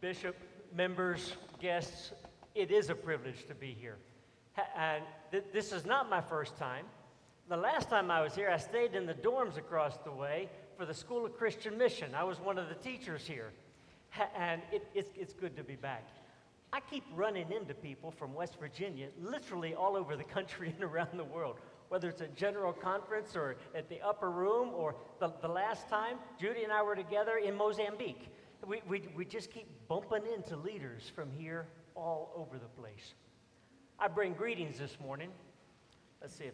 Bishop, members, guests, it is a privilege to be here. And this is not my first time. The last time I was here, I stayed in the dorms across the way for the School of Christian Mission. I was one of the teachers here. And it's good to be back. I keep running into people from West Virginia, literally all over the country and around the world, whether it's a general conference or at the upper room, or the last time, Judy and I were together in Mozambique. We just keep bumping into leaders from here all over the place. I bring greetings this morning. Let's see if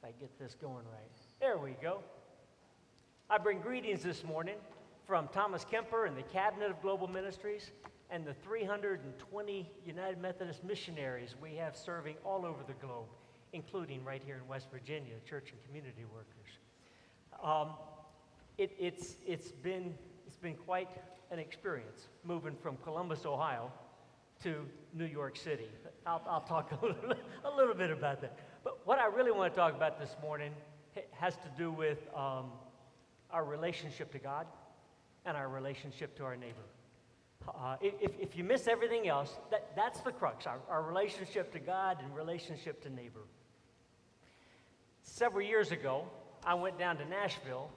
I get this going right. There we go. I bring greetings this morning from Thomas Kemper and the Cabinet of Global Ministries and the 320 United Methodist missionaries we have serving all over the globe, including right here in West Virginia, church and community workers. It's been quite an experience moving from Columbus, Ohio to New York City. I'll talk a little bit about that. But what I really want to talk about this morning has to do with our relationship to God and our relationship to our neighbor. If you miss everything else, that's the crux, our relationship to God and relationship to neighbor. Several years ago, I went down to Nashville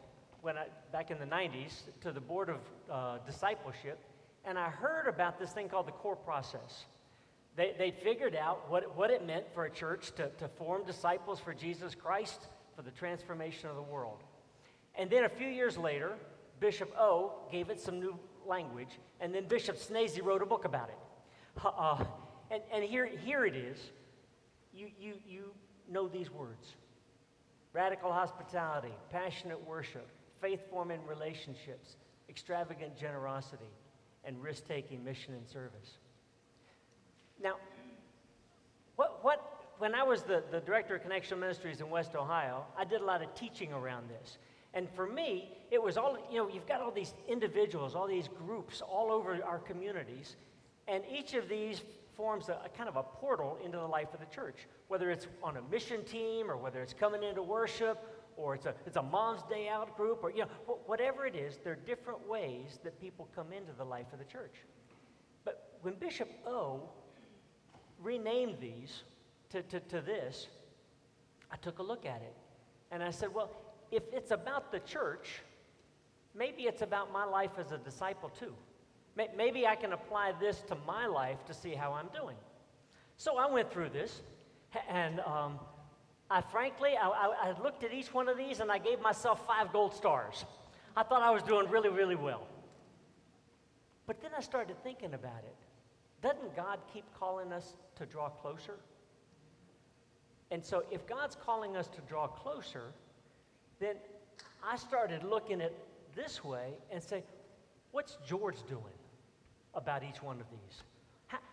back in the 90s to the Board of Discipleship, and I heard about this thing called the CORE process. They figured out what it meant for a church to form disciples for Jesus Christ for the transformation of the world. And then a few years later, Bishop O gave it some new language, and then Bishop Snazy wrote a book about it. And here it is. You know these words: radical hospitality, passionate worship, faith-forming relationships, extravagant generosity, and risk-taking mission and service. Now, when I was the director of Connection Ministries in West Ohio, I did a lot of teaching around this. And for me, it was all, you've got all these individuals, all these groups all over our communities, and each of these forms a kind of a portal into the life of the church, whether it's on a mission team or whether it's coming into worship or it's a Mom's Day Out group, or whatever it is, there are different ways that people come into the life of the church. But when Bishop O renamed these to this, I took a look at it, and I said, well, if it's about the church, maybe it's about my life as a disciple too. Maybe I can apply this to my life to see how I'm doing. So I went through this, and I looked at each one of these, and I gave myself 5 gold stars. I thought I was doing really, really well. But then I started thinking about it. Doesn't God keep calling us to draw closer? And so if God's calling us to draw closer, then I started looking at this way and say, what's George doing about each one of these?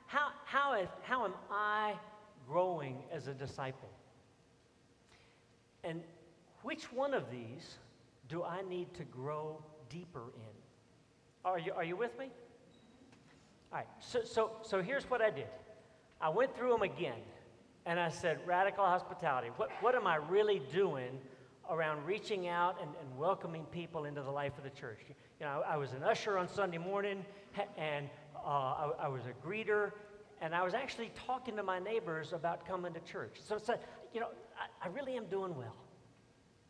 How am I growing as a disciple? And which one of these do I need to grow deeper in? Are you with me? All right, so here's what I did. I went through them again, and I said, radical hospitality. What am I really doing around reaching out and welcoming people into the life of the church? I was an usher on Sunday morning, and I was a greeter, and I was actually talking to my neighbors about coming to church. So I really am doing well.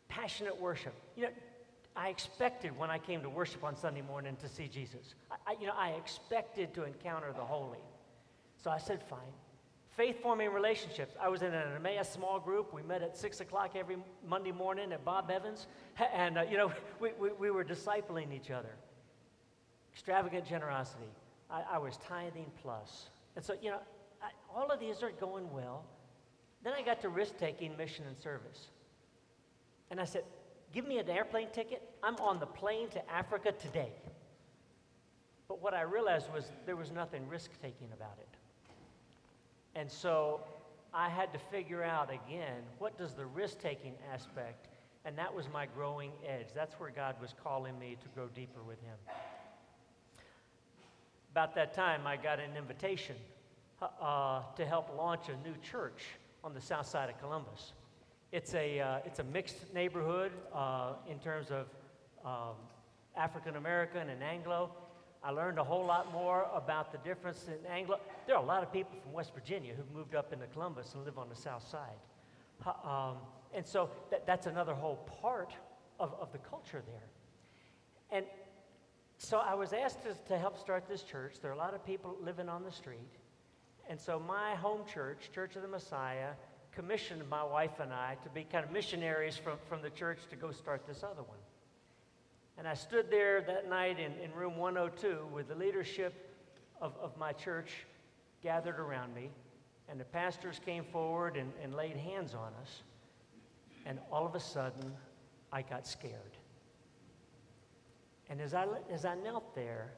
Passionate worship. I expected when I came to worship on Sunday morning to see Jesus. I expected to encounter the holy. So I said, fine. Faith-forming relationships. I was in an Emmaus small group. We met at 6 o'clock every Monday morning at Bob Evans. And, we were discipling each other. Extravagant generosity. I was tithing plus. And so, all of these are going well. Then I got to risk-taking mission and service. And I said, give me an airplane ticket. I'm on the plane to Africa today. But what I realized was there was nothing risk-taking about it. And so I had to figure out again, what does the risk-taking aspect, and that was my growing edge. That's where God was calling me to go deeper with him. About that time, I got an invitation to help launch a new church on the south side of Columbus. It's a mixed neighborhood in terms of African American and Anglo. I learned a whole lot more about the difference in Anglo. There are a lot of people from West Virginia who've moved up into Columbus and live on the south side. And so that's another whole part of the culture there. And so I was asked to help start this church. There are a lot of people living on the street. And so my home church, Church of the Messiah, commissioned my wife and I to be kind of missionaries from the church to go start this other one. And I stood there that night in room 102 with the leadership of my church gathered around me, and the pastors came forward and laid hands on us, and all of a sudden, I got scared. And as I knelt there,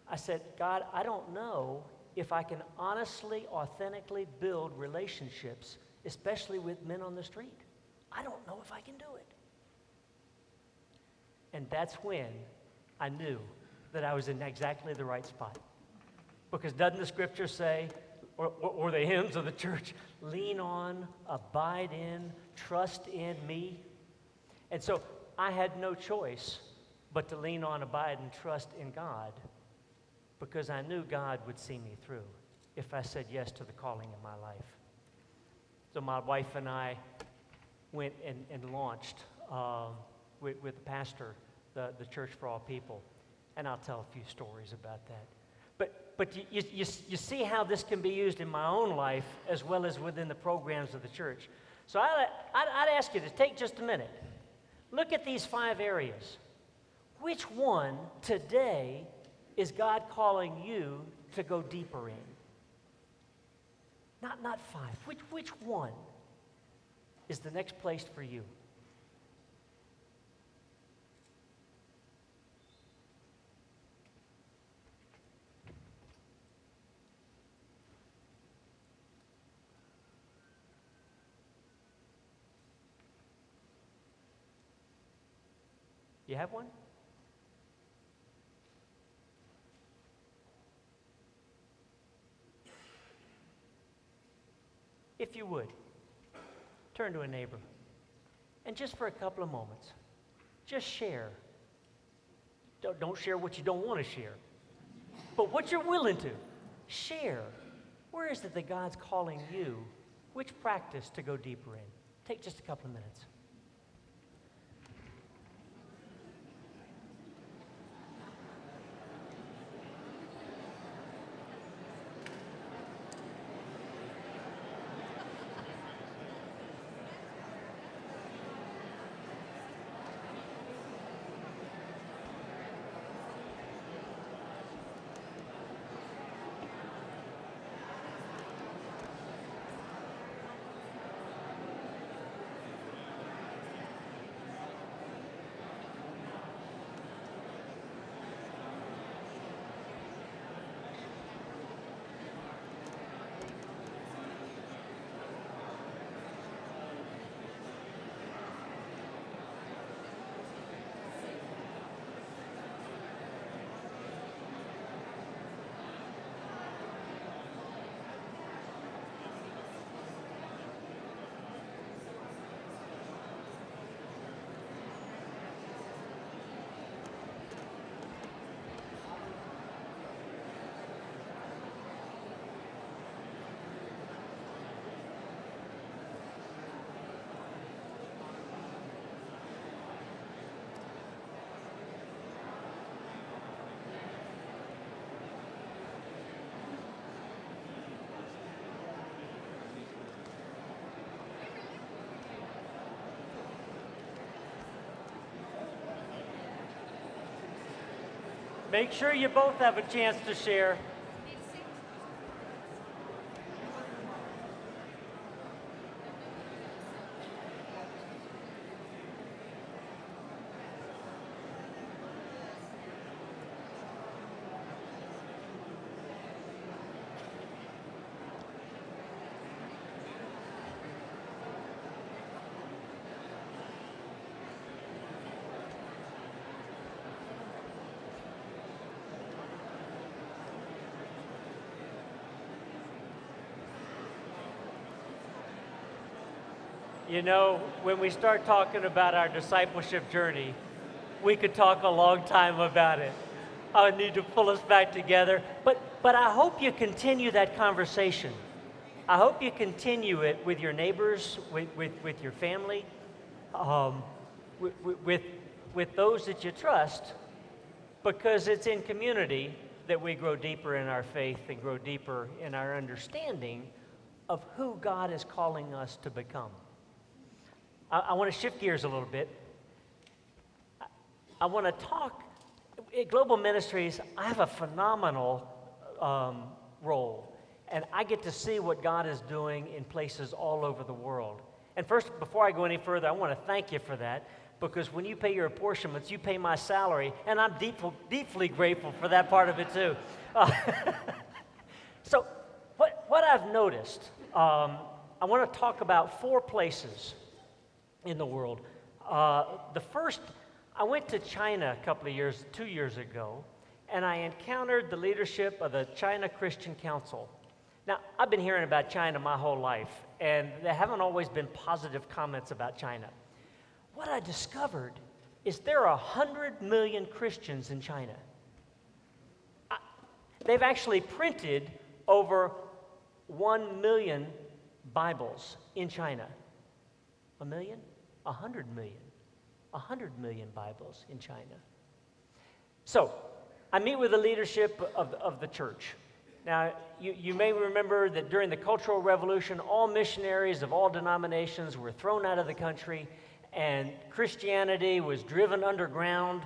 I said, God, I don't know if I can honestly, authentically build relationships, especially with men on the street. I don't know if I can do it. And that's when I knew that I was in exactly the right spot. Because doesn't the scripture say, or the hymns of the church, lean on, abide in, trust in me? And so I had no choice but to lean on, abide, and trust in God, because I knew God would see me through if I said yes to the calling in my life. So my wife and I went and launched with the pastor, the Church for All People. And I'll tell a few stories about that. But you see how this can be used in my own life as well as within the programs of the church. So I'd ask you to take just a minute. Look at these 5 areas. Which one today is God calling you to go deeper in? Not 5. Which one is the next place for you? You have one? If you would, turn to a neighbor and just for a couple of moments, just share. Don't share what you don't want to share, but what you're willing to share. Where is it that God's calling you? Which practice to go deeper in? Take just a couple of minutes. Make sure you both have a chance to share. You know, when we start talking about our discipleship journey, we could talk a long time about it. I need to pull us back together. But I hope you continue that conversation. I hope you continue it with your neighbors, with your family, with those that you trust, because it's in community that we grow deeper in our faith and grow deeper in our understanding of who God is calling us to become. I want to shift gears a little bit. I want to talk, at Global Ministries, I have a phenomenal role. And I get to see what God is doing in places all over the world. And first, before I go any further, I want to thank you for that, because when you pay your apportionments, you pay my salary, and I'm deeply grateful for that part of it too. So what I've noticed, I want to talk about 4 places in the world. The first, I went to China a couple of 2 years ago, and I encountered the leadership of the China Christian Council. Now, I've been hearing about China my whole life, and there haven't always been positive comments about China. What I discovered is there are 100 million Christians in China. They've actually printed over 1 million Bibles in China. 1 million? 100 million. 100 million Bibles in China. So, I meet with the leadership of the church. Now, you may remember that during the Cultural Revolution, all missionaries of all denominations were thrown out of the country, and Christianity was driven underground,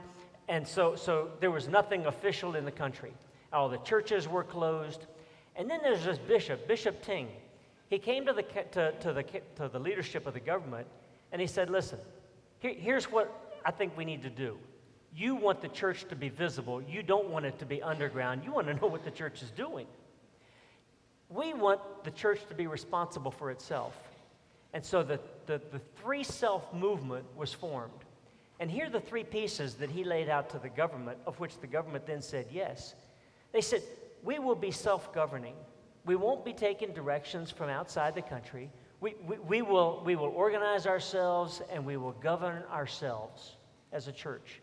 and so there was nothing official in the country. All the churches were closed. And then there's this bishop, Bishop Ting. He came to the leadership of the government, and he said, listen, here's what I think we need to do. You want the church to be visible. You don't want it to be underground. You want to know what the church is doing. We want the church to be responsible for itself. And so the 3 Self movement was formed. And here are the 3 pieces that he laid out to the government, of which the government then said yes. They said, we will be self-governing. We won't be taking directions from outside the country. We will organize ourselves, and we will govern ourselves as a church.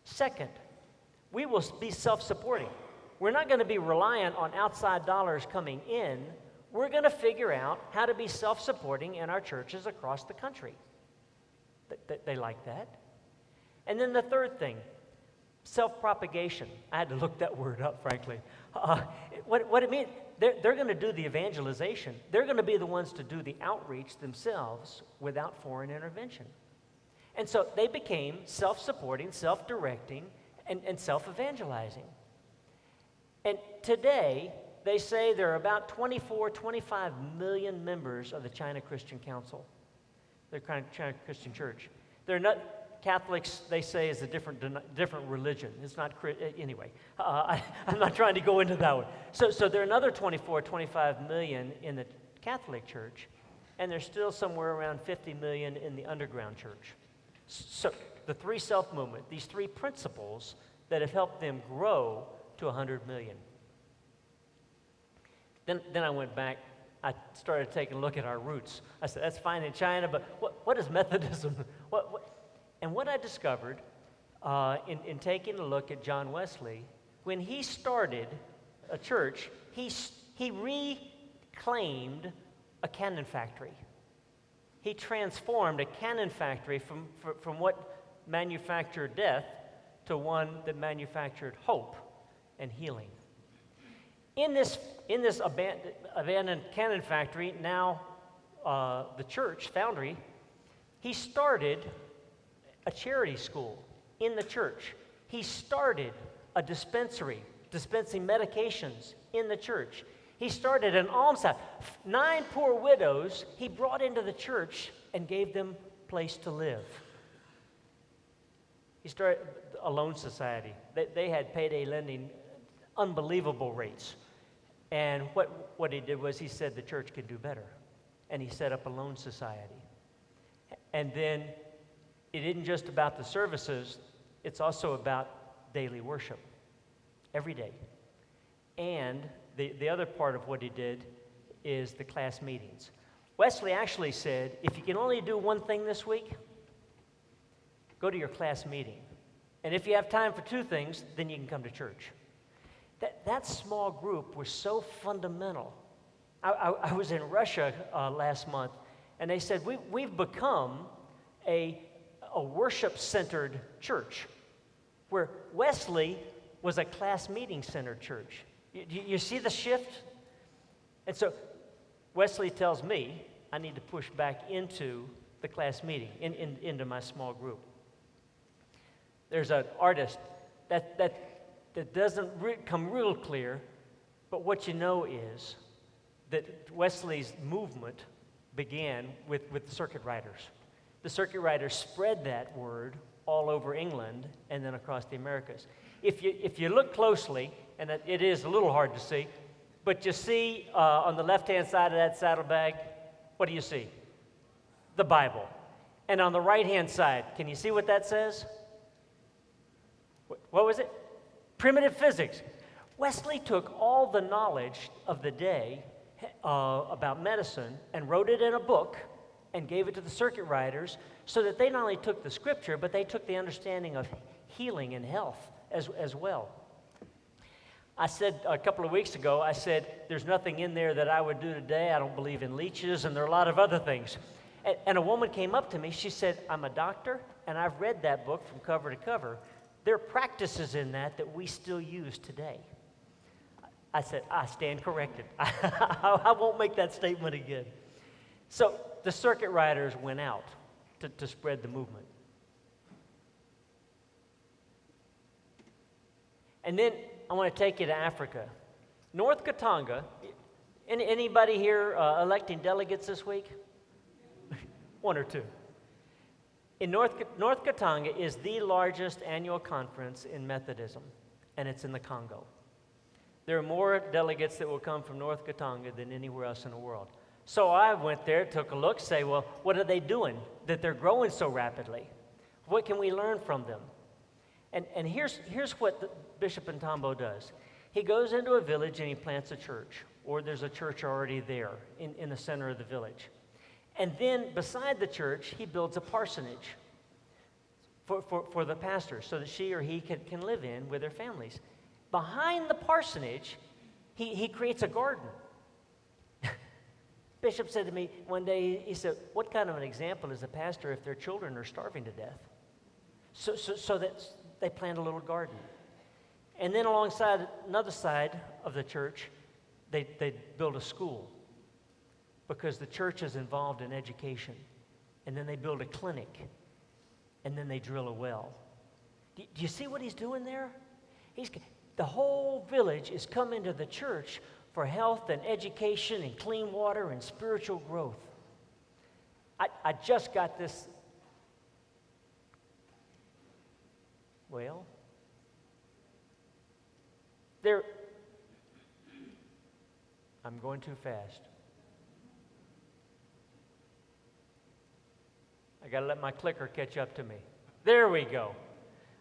Second, we will be self-supporting. We're not going to be reliant on outside dollars coming in. We're going to figure out how to be self-supporting in our churches across the country. They like that. And then the third thing, self-propagation. I had to look that word up, frankly. What it means, they're going to do the evangelization. They're going to be the ones to do the outreach themselves without foreign intervention. And so they became self-supporting, self-directing, and self-evangelizing. And today, they say there are about 25 million members of the China Christian Council, the China Christian Church. They're not Catholics, they say, is a different religion. It's not, anyway, I'm not trying to go into that one. So there are another 25 million in the Catholic Church, and there's still somewhere around 50 million in the underground church. So the 3 Self movement, these 3 principles that have helped them grow to 100 million. Then I went back, I started taking a look at our roots. I said, that's fine in China, but what is Methodism? And what I discovered in taking a look at John Wesley, when he started a church, he reclaimed a cannon factory. He transformed a cannon factory from what manufactured death to one that manufactured hope and healing. In this abandoned cannon factory, now the church foundry, he started a charity school in the church. He started a dispensary, dispensing medications in the church. He started an almshouse. 9 poor widows he brought into the church and gave them a place to live. He started a loan society. They had payday lending, unbelievable rates. And what he did was he said the church could do better. And he set up a loan society. And then it isn't just about the services, it's also about daily worship, every day. And the other part of what he did is the class meetings. Wesley actually said, if you can only do one thing this week, go to your class meeting. And if you have time for two things, then you can come to church. That small group was so fundamental. I was in Russia last month, and they said, we've become a worship-centered church, where Wesley was a class meeting-centered church. You see the shift? And so Wesley tells me I need to push back into the class meeting, into my small group. There's an artist that doesn't come real clear, but what you know is that Wesley's movement began with the circuit riders. The circuit riders spread that word all over England and then across the Americas. If you look closely, and it is a little hard to see, but you see on the left-hand side of that saddlebag, what do you see? The Bible. And on the right-hand side, can you see what that says? What was it? Primitive physics. Wesley took all the knowledge of the day about medicine and wrote it in a book and gave it to the circuit riders so that they not only took the scripture, but they took the understanding of healing and health as well. I said a couple of weeks ago, I said, there's nothing in there that I would do today. I don't believe in leeches, and there are a lot of other things. And a woman came up to me. She said, I'm a doctor, and I've read that book from cover to cover. There are practices in that we still use today. I said, I stand corrected. I won't make that statement again. So the circuit riders went out to spread the movement. And then I want to take you to Africa. North Katanga, anybody here electing delegates this week? One or two. In North Katanga is the largest annual conference in Methodism, and it's in the Congo. There are more delegates that will come from North Katanga than anywhere else in the world. So I went there, took a look, say, well, what are they doing that they're growing so rapidly? What can we learn from them? And here's what Bishop Ntambo does. He goes into a village and he plants a church, or there's a church already there in the center of the village. And then beside the church, he builds a parsonage for the pastor so that she or he can live in with their families. Behind the parsonage, he creates a garden. Bishop said to me one day, he said, what kind of an example is a pastor if their children are starving to death? So that they plant a little garden. And then alongside another side of the church, they build a school, because the church is involved in education. And then they build a clinic, and then they drill a well. Do you see what he's doing there? The whole village is coming to the church for health and education and clean water and spiritual growth. I just got this. Well, I'm going too fast. I got to let my clicker catch up to me. There we go.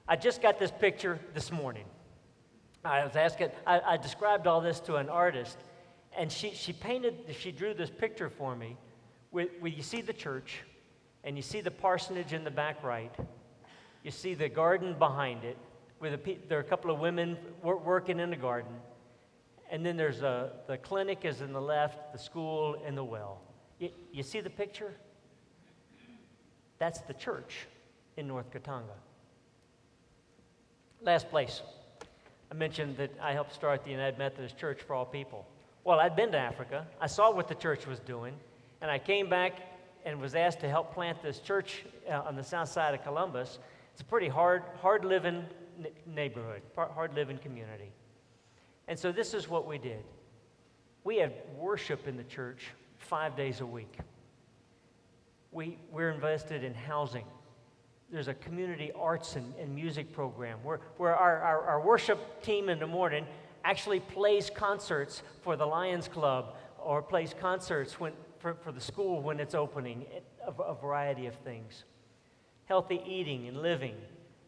I just got this picture this morning. I was asking, I described all this to an artist, and she drew this picture for me where you see the church, and you see the parsonage in the back right. You see the garden behind it, where there are a couple of women working in the garden. And then there's the clinic is in the left, the school, and the well. You see the picture? That's the church in North Katanga. Last place. I mentioned that I helped start the United Methodist Church for All People. Well, I'd been to Africa. I saw what the church was doing, and I came back and was asked to help plant this church on the south side of Columbus. It's a pretty hard-living neighborhood, hard-living community. And so this is what we did. We had worship in the church 5 days a week. We're invested in housing. There's a community arts and music program where our worship team in the morning actually plays concerts for the Lions Club, or plays concerts for the school when it's opening, a variety of things. Healthy eating and living.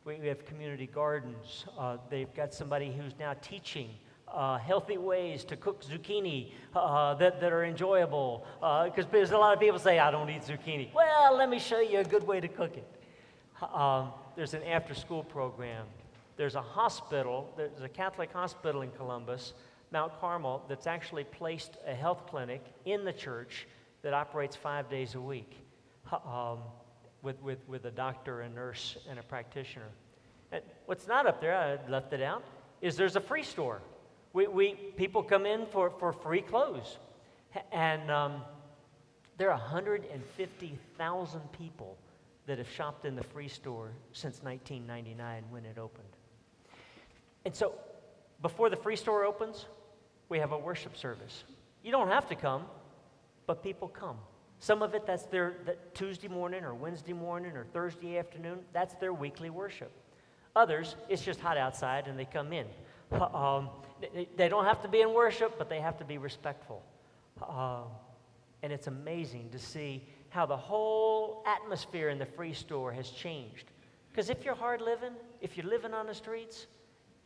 We have community gardens. They've got somebody who's now teaching healthy ways to cook zucchini that are enjoyable. Because there's a lot of people say, I don't eat zucchini. Well, let me show you a good way to cook it. there's an after-school program. There's a hospital, there's a Catholic hospital in Columbus, Mount Carmel, that's actually placed a health clinic in the church that operates 5 days a week with a doctor, a nurse, and a practitioner. And what's not up there, I left it out, is there's a free store. People come in for free clothes. And there are 150,000 people that have shopped in the free store since 1999 when it opened. And so, before the free store opens, we have a worship service. You don't have to come, but people come. Some of it, that's their Tuesday morning or Wednesday morning or Thursday afternoon. That's their weekly worship. Others, it's just hot outside and they come in. They don't have to be in worship, but they have to be respectful. And it's amazing to see how the whole atmosphere in the free store has changed. Because if you're hard living, if you're living on the streets,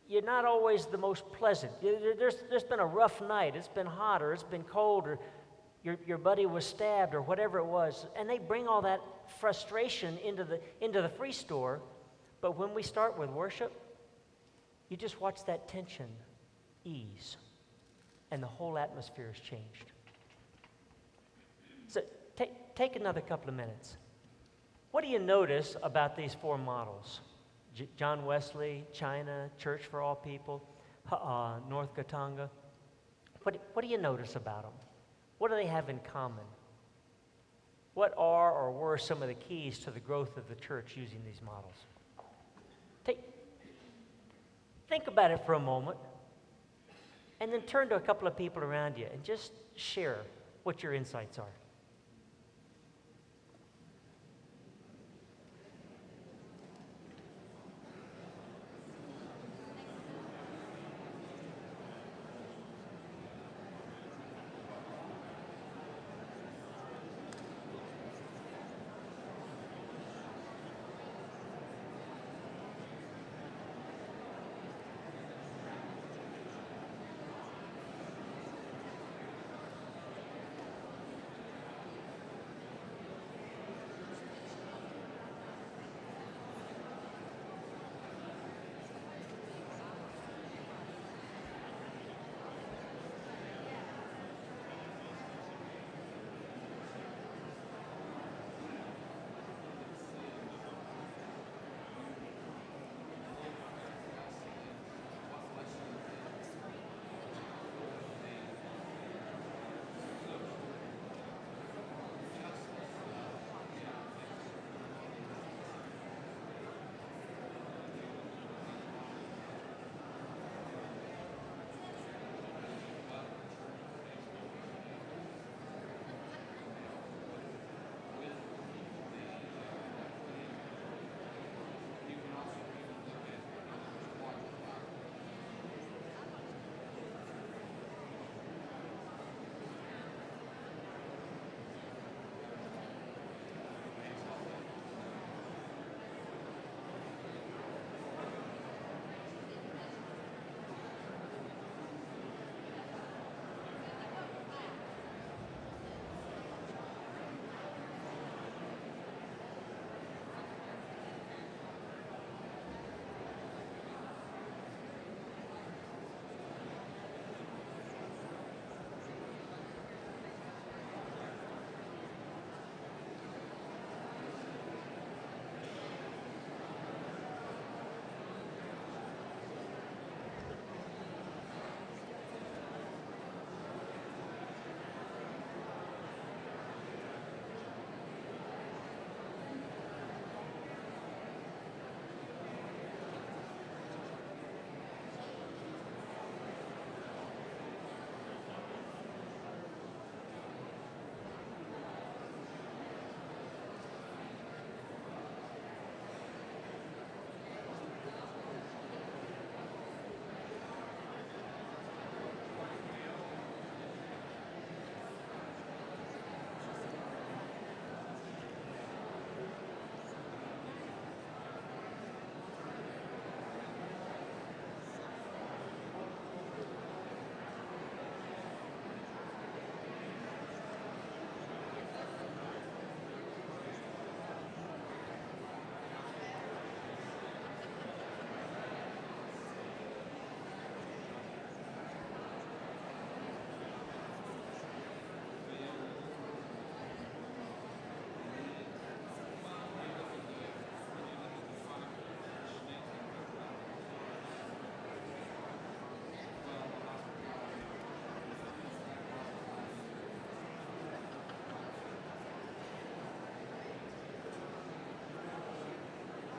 you're not always the most pleasant. There's been a rough night. It's been hot, or it's been cold, or your buddy was stabbed, or whatever it was. And they bring all that frustration into the free store. But when we start with worship, you just watch that tension ease, and the whole atmosphere has changed. So take another couple of minutes. What do you notice about these four models? John Wesley, China, Church for All People, North Katanga. What do you notice about them? What do they have in common? What are or were some of the keys to the growth of the church using these models? Think about it for a moment, and then turn to a couple of people around you and just share what your insights are.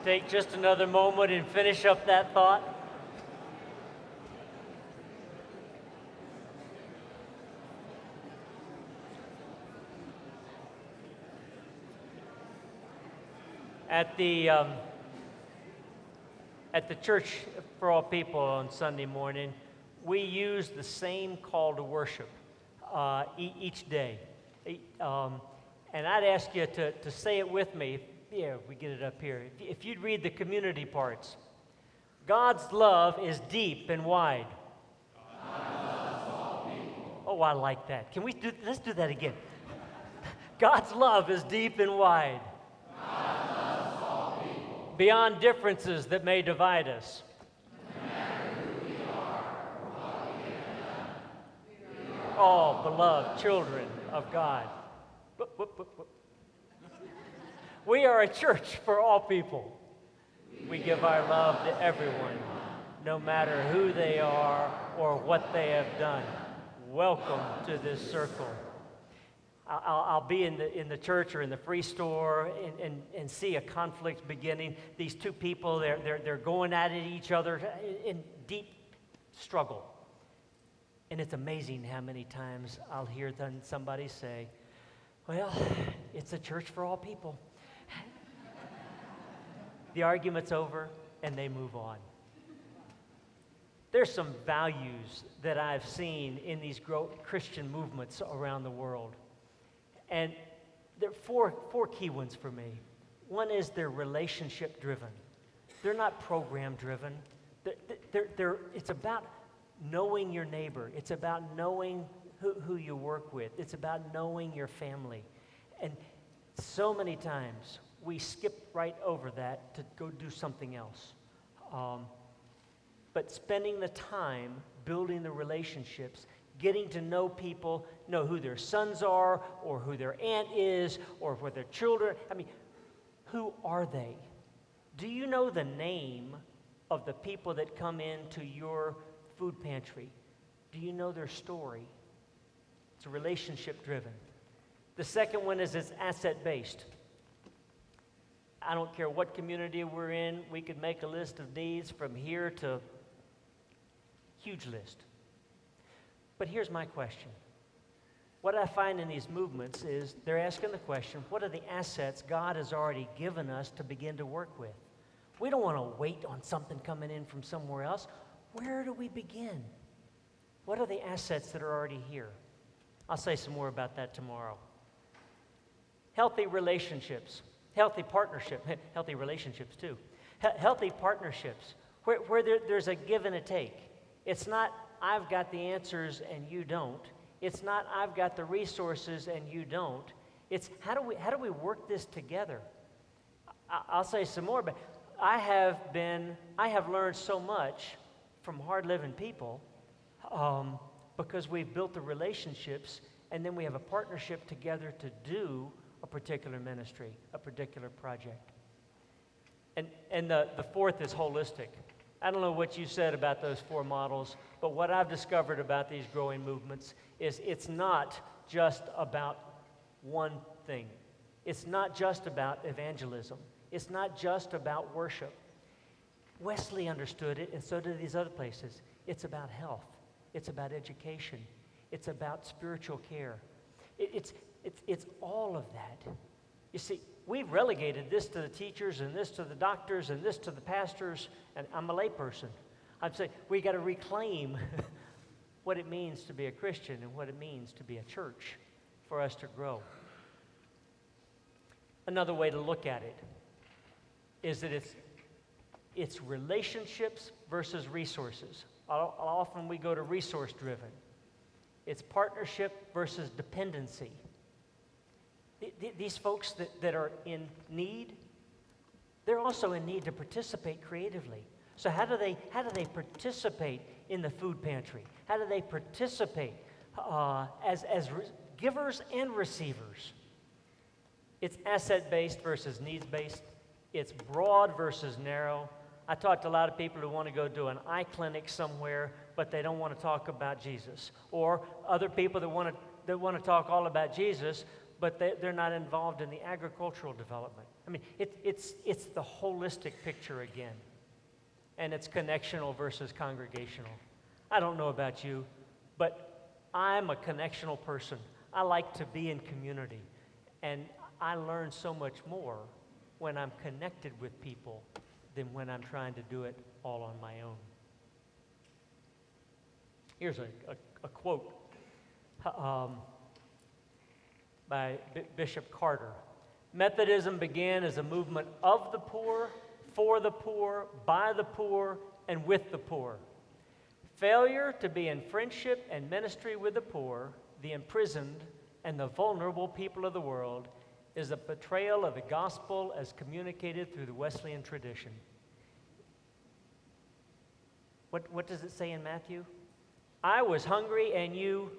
take just another moment and finish up that thought? At the Church for All People on Sunday morning, we use the same call to worship each day. And I'd ask you to say it with me. Yeah, we get it up here. If you'd read the community parts. God's love is deep and wide. God loves all people. Oh, I like that. Let's do that again. God's love is deep and wide. God loves all people. Beyond differences that may divide us. No matter who we are or what we have done. All beloved children of God. We are a church for all people. We give our love to everyone, no matter who they are or what they have done. Welcome to this circle. I'll be in the church or in the free store and see a conflict beginning. These two people, they're going at each other in deep struggle. And it's amazing how many times I'll hear somebody say, well, it's a church for all people. The argument's over, and they move on. There's some values that I've seen in these Christian movements around the world. And there are four key ones for me. One is they're relationship-driven. They're not program-driven. It's about knowing your neighbor. It's about knowing who you work with. It's about knowing your family. And so many times, we skip right over that to go do something else. But spending the time building the relationships, getting to know people, know who their sons are, or who their aunt is, or what their children, who are they? Do you know the name of the people that come into your food pantry? Do you know their story? It's relationship-driven. The second one is it's asset-based. I don't care what community we're in, we could make a list of needs from here to huge list. But here's my question. What I find in these movements is they're asking the question, what are the assets God has already given us to begin to work with? We don't want to wait on something coming in from somewhere else. Where do we begin? What are the assets that are already here? I'll say some more about that tomorrow. Healthy relationships. Healthy partnership, healthy relationships too. Healthy partnerships where there's a give and a take. It's not, I've got the answers and you don't. It's not, I've got the resources and you don't. It's, how do we work this together? I'll say some more, but I have learned so much from hard-living people because we've built the relationships and then we have a partnership together to do a particular ministry, a particular project. And the fourth is holistic. I don't know what you said about those four models, but what I've discovered about these growing movements is it's not just about one thing. It's not just about evangelism. It's not just about worship. Wesley understood it, and so did these other places. It's about health. It's about education. It's about spiritual care. It's all of that. You see, we've relegated this to the teachers and this to the doctors and this to the pastors, and I'm a layperson. I'm saying we got to reclaim what it means to be a Christian and what it means to be a church for us to grow. Another way to look at it is that it's relationships versus resources. Often we go to resource-driven. It's partnership versus dependency. These folks that are in need, they're also in need to participate creatively. So how do they participate in the food pantry? How do they participate as givers and receivers? It's asset-based versus needs-based. It's broad versus narrow. I talked to a lot of people who want to go do an eye clinic somewhere, but they don't want to talk about Jesus. Or other people that want to talk all about Jesus, but they're not involved in the agricultural development. I mean, it's the holistic picture again, and it's connectional versus congregational. I don't know about you, but I'm a connectional person. I like to be in community, and I learn so much more when I'm connected with people than when I'm trying to do it all on my own. Here's a quote by Bishop Carter. Methodism began as a movement of the poor, for the poor, by the poor, and with the poor. Failure to be in friendship and ministry with the poor, the imprisoned, and the vulnerable people of the world is a betrayal of the gospel as communicated through the Wesleyan tradition. What does it say in Matthew? I was hungry and you.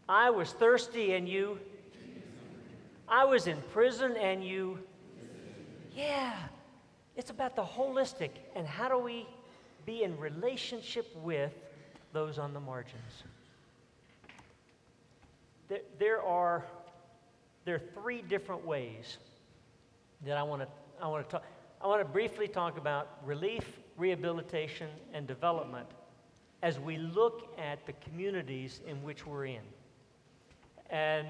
I was thirsty and you. I was in prison and you. Yeah, it's about the holistic and how do we be in relationship with those on the margins. There are 3 different ways that I want to briefly talk about relief, rehabilitation, and development as we look at the communities in which we're in. And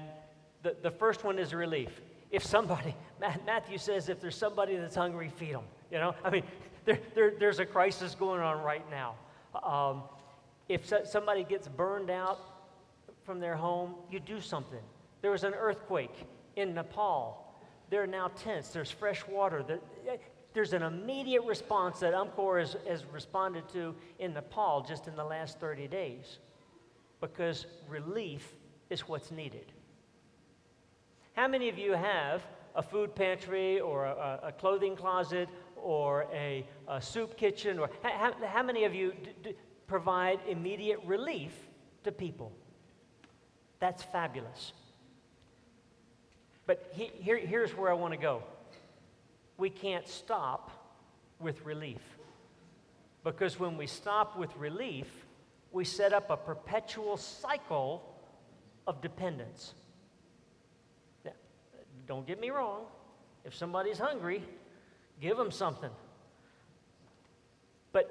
the first one is relief. If somebody, Matthew says, if there's somebody that's hungry, feed them. You know, I mean, there's a crisis going on right now. If somebody gets burned out from their home, you do something. There was an earthquake in Nepal. There are now tents. There's fresh water. There's an immediate response that UMCOR has responded to in Nepal just in the last 30 days because relief is what's needed. How many of you have a food pantry or a clothing closet or a soup kitchen? Or how many of you provide immediate relief to people? That's fabulous. But here's where I want to go. We can't stop with relief. Because when we stop with relief, we set up a perpetual cycle of dependence. Now, don't get me wrong. If somebody's hungry, give them something. But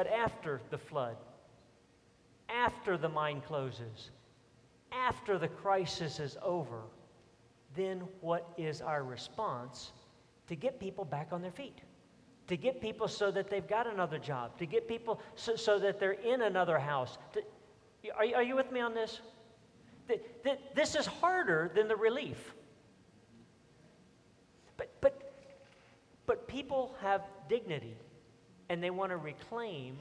after the flood, after the mine closes, after the crisis is over, then what is our response to get people back on their feet? To get people so that they've got another job, to get people so that they're in another house. Are you with me on this? This is harder than the relief. But people have dignity, and they want to reclaim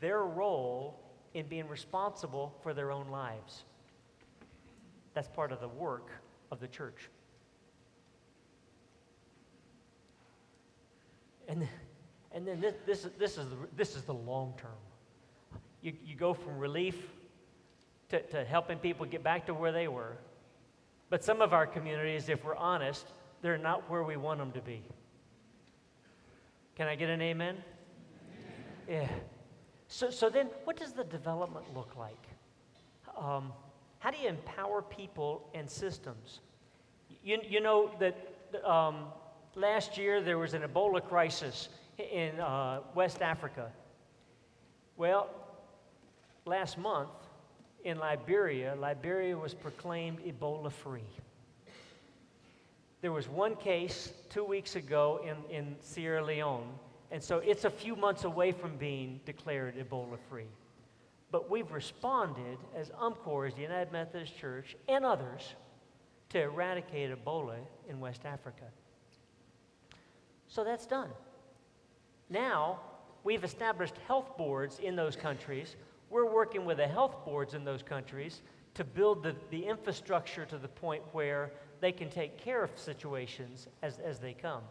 their role in being responsible for their own lives. That's part of the work of the church. And then this is the long term. You go from relief to helping people get back to where they were. But some of our communities, if we're honest, they're not where we want them to be. Can I get an amen? Yeah. So then, what does the development look like? How do you empower people and systems? You know that last year there was an Ebola crisis in West Africa. Well, last month in Liberia was proclaimed Ebola-free. There was one case 2 weeks ago in Sierra Leone, and so it's a few months away from being declared Ebola-free. But we've responded as UMCOR, as the United Methodist Church, and others, to eradicate Ebola in West Africa. So that's done. Now, we've established health boards in those countries. We're working with the health boards in those countries to build the infrastructure to the point where they can take care of situations as they come.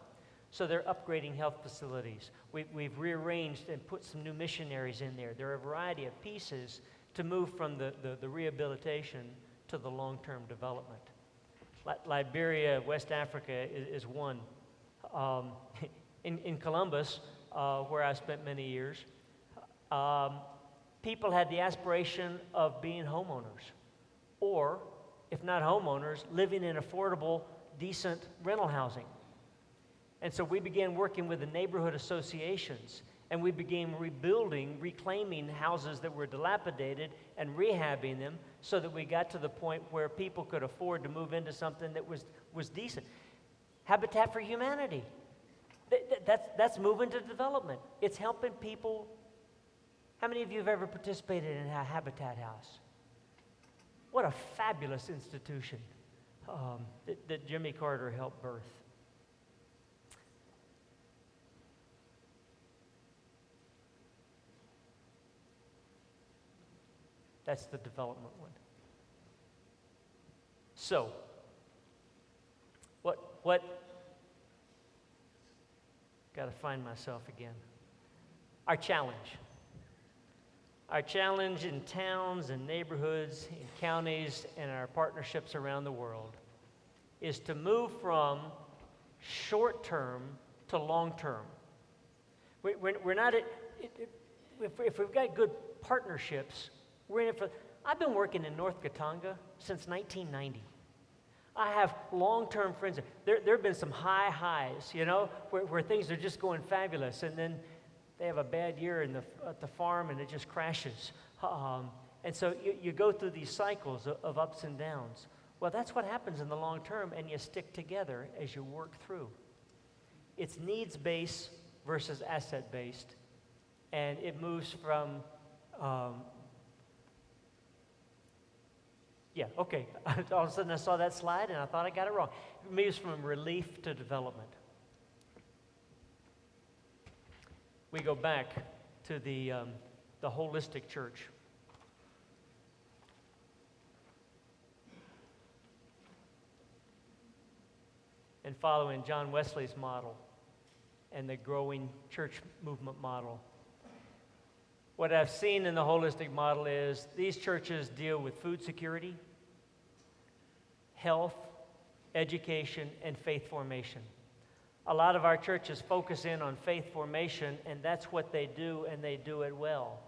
So they're upgrading health facilities. We've rearranged and put some new missionaries in there. There are a variety of pieces to move from the rehabilitation to the long-term development. Liberia, West Africa is one. In Columbus, where I spent many years, people had the aspiration of being homeowners or if not homeowners, living in affordable, decent rental housing. And so we began working with the neighborhood associations, and we began rebuilding, reclaiming houses that were dilapidated and rehabbing them so that we got to the point where people could afford to move into something that was decent. Habitat for Humanity. That's moving to development. It's helping people. How many of you have ever participated in a Habitat House? What a fabulous institution that Jimmy Carter helped birth. That's the development one. So, what, got to find myself again. Our challenge in towns and neighborhoods, in counties, and our partnerships around the world is to move from short-term to long-term. We're not if we've got good partnerships, we're in it for. I've been working in North Katanga since 1990. I have long-term friends. There have been some high highs, where things are just going fabulous, and then they have a bad year at the farm, and it just crashes. And so you go through these cycles of ups and downs. Well, that's what happens in the long term, and you stick together as you work through. It's needs-based versus asset-based, and it moves from all of a sudden I saw that slide and I thought I got it wrong. It moves from relief to development. We go back to the holistic church. And following John Wesley's model and the growing church movement model. What I've seen in the holistic model is these churches deal with food security, health, education, and faith formation. A lot of our churches focus in on faith formation, and that's what they do, and they do it well.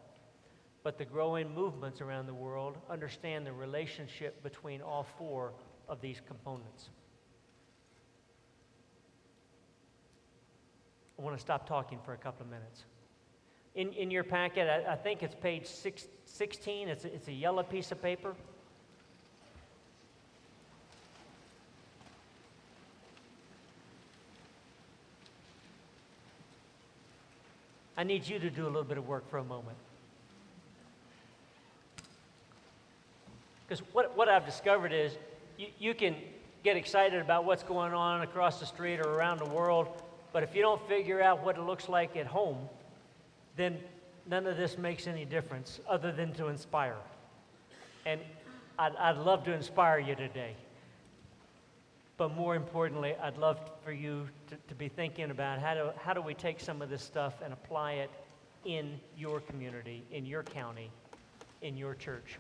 But the growing movements around the world understand the relationship between all four of these components. I want to stop talking for a couple of minutes. In your packet, I think it's page 16. It's a yellow piece of paper. I need you to do a little bit of work for a moment. Because what I've discovered is you can get excited about what's going on across the street or around the world, but if you don't figure out what it looks like at home, then none of this makes any difference other than to inspire. And I'd love to inspire you today. But more importantly, I'd love for you to be thinking about how do we take some of this stuff and apply it in your community, in your county, in your church.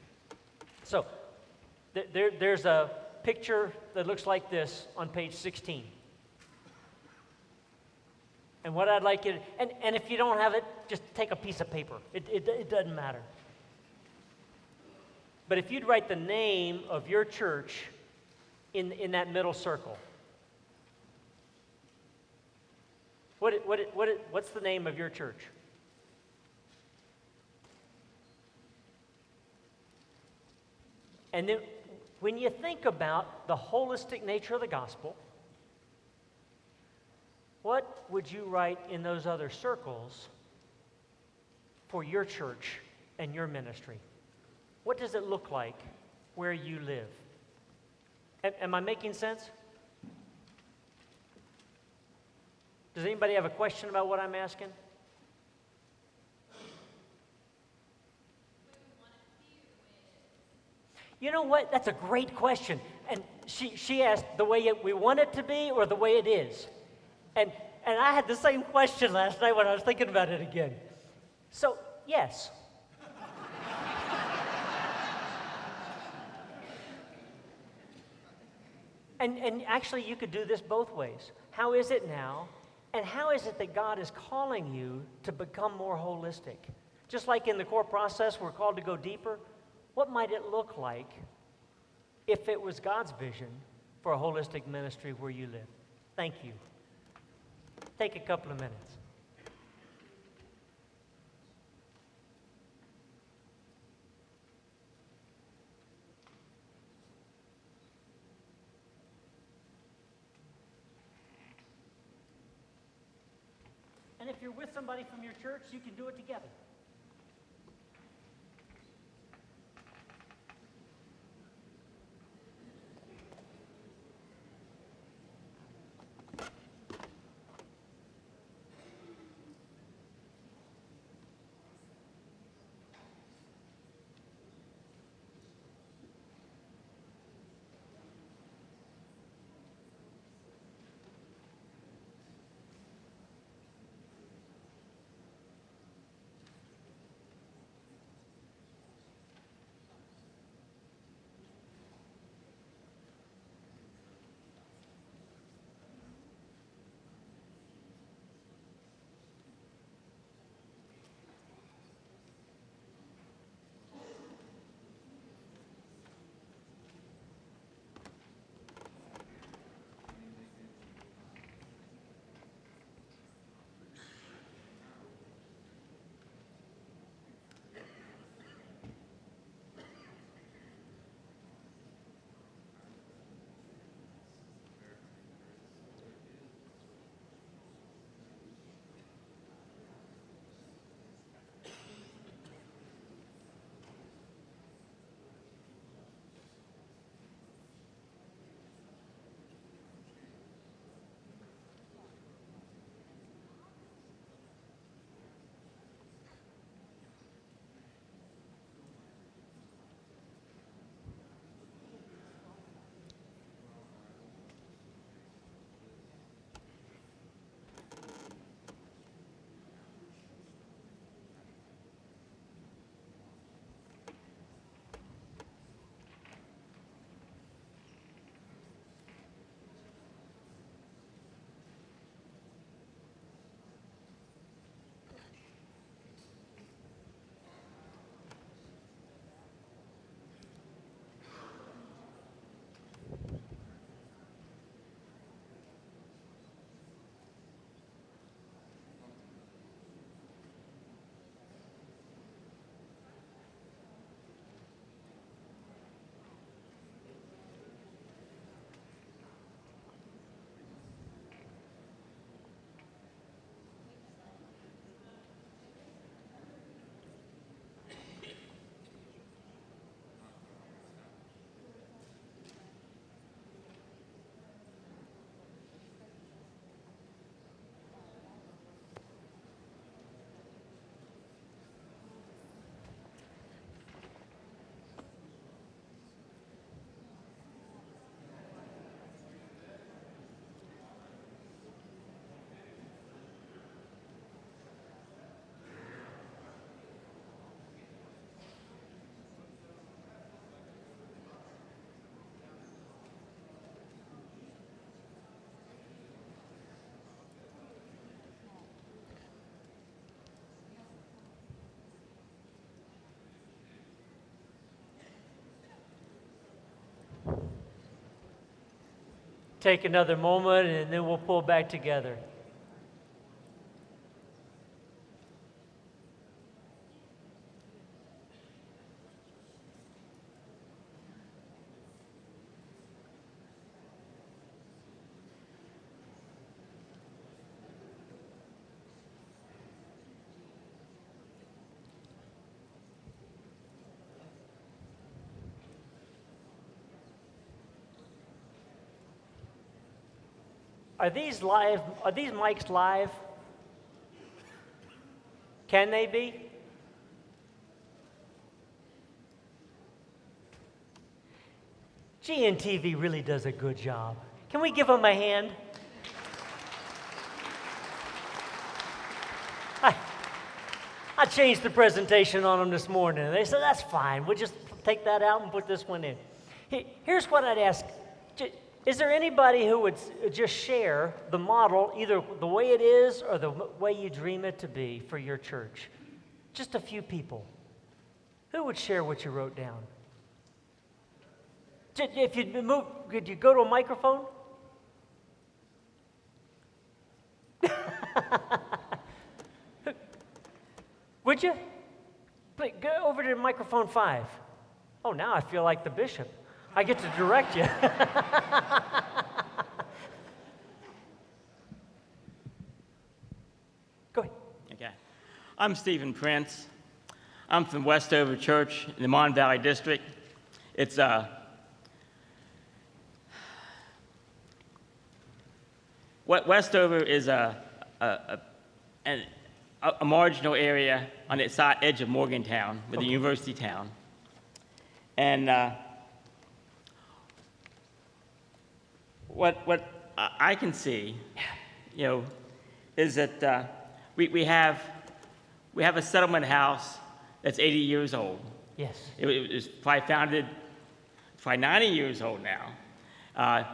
So there's a picture that looks like this on page 16. And what I'd like you to, and if you don't have it, just take a piece of paper. It doesn't matter. But if you'd write the name of your church in that middle circle. What's the name of your church? And then when you think about the holistic nature of the gospel, what would you write in those other circles for your church and your ministry? What does it look like where you live? Am I making sense? Does anybody have a question about what I'm asking? You know what? That's a great question. And she asked the way we want it to be or the way it is. And I had the same question last night when I was thinking about it again. So, yes. And actually, you could do this both ways. How is it now? And how is it that God is calling you to become more holistic? Just like in the core process, we're called to go deeper. What might it look like if it was God's vision for a holistic ministry where you live. Thank you. Take a couple of minutes. And if you're with somebody from your church, you can do it together. Take another moment, and then we'll pull back together. Are these live? Are these mics live? Can they be? GNTV really does a good job. Can we give them a hand? I changed the presentation on them this morning, and they said, that's fine. We'll just take that out and put this one in. Here's what I'd ask. Is there anybody who would just share the model, either the way it is or the way you dream it to be for your church? Just a few people. Who would share what you wrote down? If you'd move, could you go to a microphone? Would you? Please, go over to microphone 5. Oh, now I feel like the bishop. I get to direct you. Go ahead. Okay. I'm Stephen Prince. I'm from Westover Church in the Mon Valley District. It's Westover is a marginal area on the edge of Morgantown, with a university town. And what I can see, is that we have a settlement house that's 80 years old. Yes. It was probably 90 years old now.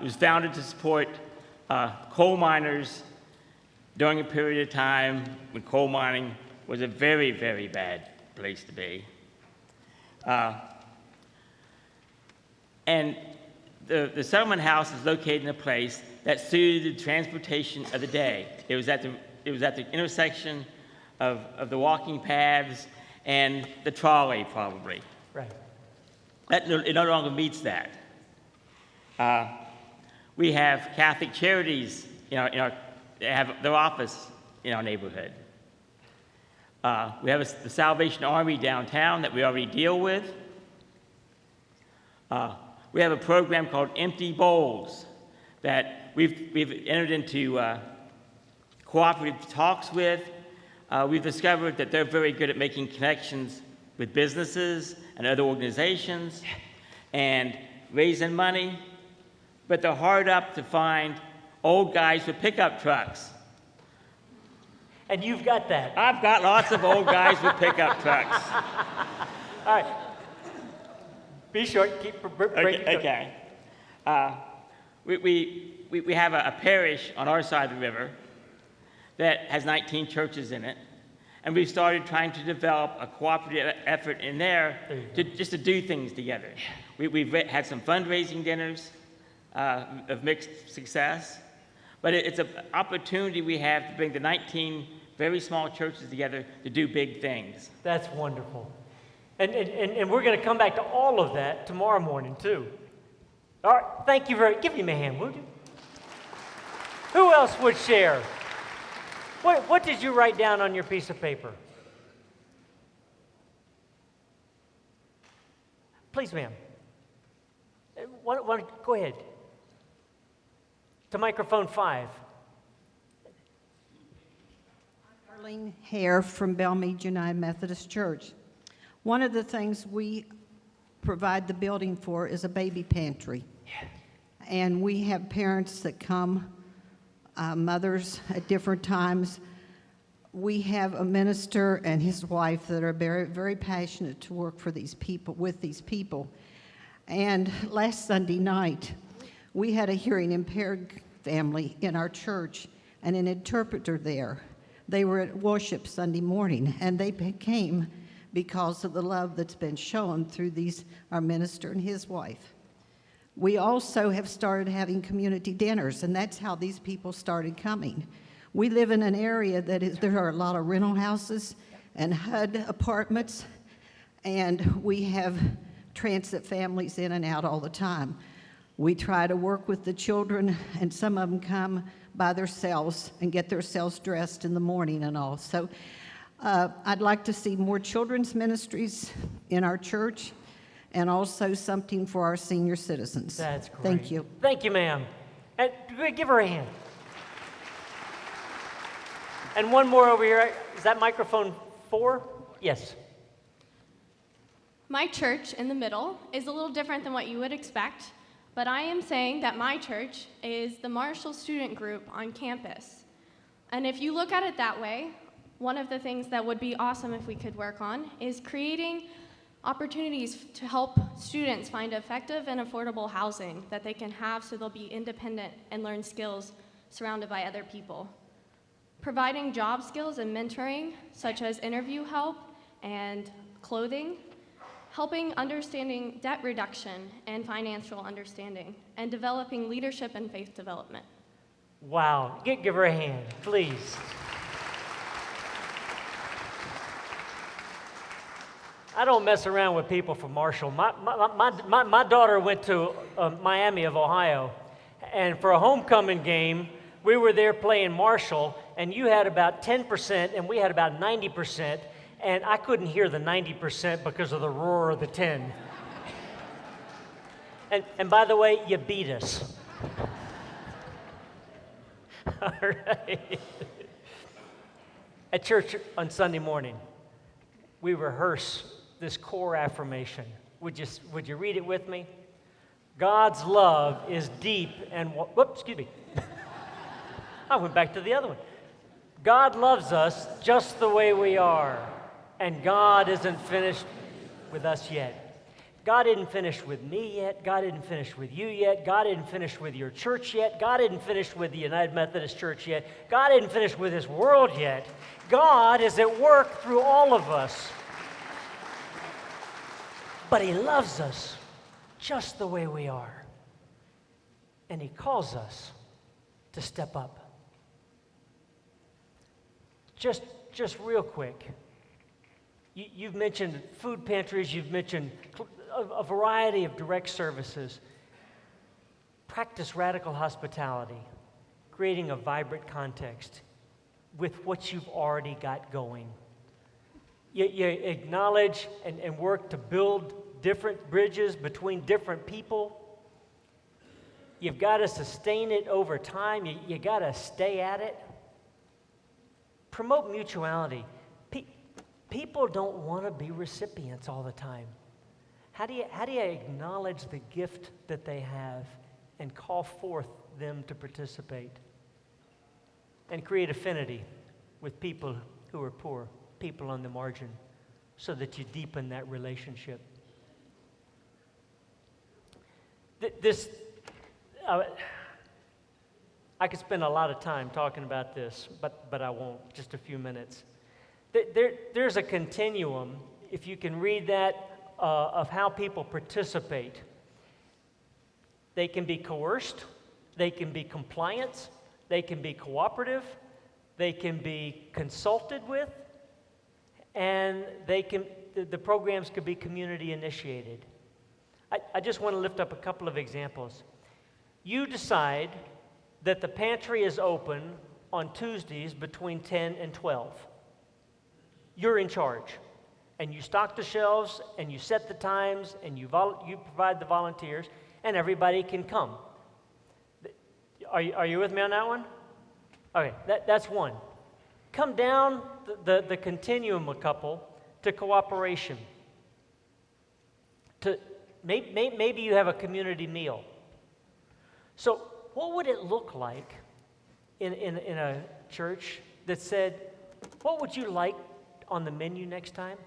It was founded to support coal miners during a period of time when coal mining was a very, very bad place to be. And the settlement house is located in a place that suited the transportation of the day. It was at the intersection of the walking paths and the trolley, probably. Right. It no longer meets that. We have Catholic Charities, they have their office in our neighborhood. We have the Salvation Army downtown that we already deal with. We have a program called Empty Bowls that we've entered into cooperative talks with. We've discovered that they're very good at making connections with businesses and other organizations and raising money, but they're hard up to find old guys with pickup trucks. And you've got that. I've got lots of old guys with pickup trucks. All right. Be short. Keep breaking. Okay. We have a parish on our side of the river that has 19 churches in it, and we've started trying to develop a cooperative effort in there just to do things together. We've had some fundraising dinners of mixed success, but it's an opportunity we have to bring the 19 very small churches together to do big things. That's wonderful. And we're going to come back to all of that tomorrow morning, too. All right, thank you very much. Give him a hand, would you? Who else would share? What did you write down on your piece of paper? Please, ma'am. Go ahead. To microphone 5. Arlene Hare from Belmead United Methodist Church. One of the things we provide the building for is a baby pantry. Yeah. And we have parents that come, mothers at different times. We have a minister and his wife that are very, very passionate to work for these people, with these people. And last Sunday night, we had a hearing impaired family in our church and an interpreter there. They were at worship Sunday morning, and they came because of the love that's been shown through our minister and his wife. We also have started having community dinners, and that's how these people started coming. We live in an area there are a lot of rental houses and HUD apartments, and we have transit families in and out all the time. We try to work with the children, and some of them come by themselves and get themselves dressed in the morning and all. So I'd like to see more children's ministries in our church and also something for our senior citizens. That's great. Thank you. Thank you, ma'am. And give her a hand. And one more over here. Is that microphone 4? Yes. My church in the middle is a little different than what you would expect, but I am saying that my church is the Marshall student group on campus. And if you look at it that way, one of the things that would be awesome if we could work on is creating opportunities to help students find effective and affordable housing that they can have so they'll be independent and learn skills surrounded by other people. Providing job skills and mentoring, such as interview help and clothing, helping understanding debt reduction and financial understanding, and developing leadership and faith development. Wow. Give her a hand, please. I don't mess around with people from Marshall. My daughter went to Miami of Ohio, and for a homecoming game, we were there playing Marshall, and you had about 10%, and we had about 90%, and I couldn't hear the 90% because of the roar of the 10. And by the way, you beat us. All right. At church on Sunday morning, we rehearse this core affirmation. Would you read it with me? God's love is deep and whoops, excuse me. I went back to the other one. God loves us just the way we are, and God isn't finished with us yet. God isn't finished with me yet. God isn't finished with you yet. God isn't finished with your church yet. God isn't finished with the United Methodist Church yet. God isn't finished with this world yet. God is at work through all of us. But He loves us just the way we are. And He calls us to step up. Just real quick. You've mentioned food pantries, you've mentioned a variety of direct services. Practice radical hospitality, creating a vibrant context with what you've already got going. You acknowledge and work to build different bridges between different people. You've got to sustain it over time. You got to stay at it. Promote mutuality. People don't want to be recipients all the time. How do you acknowledge the gift that they have and call forth them to participate? And create affinity with people who are poor, people on the margin, so that you deepen that relationship. I could spend a lot of time talking about this, but I won't, just a few minutes. There's a continuum, if you can read that, of how people participate. They can be coerced, they can be compliant, they can be cooperative, they can be consulted with, and the programs could be community initiated. I just want to lift up a couple of examples. You decide that the pantry is open on Tuesdays between 10 and 12. You're in charge, and you stock the shelves, and you set the times, and you provide the volunteers, and everybody can come. Are you with me on that one? Okay, that's one. Come down the continuum a couple to cooperation. Maybe you have a community meal. So what would it look like in a church that said, what would you like on the menu next time?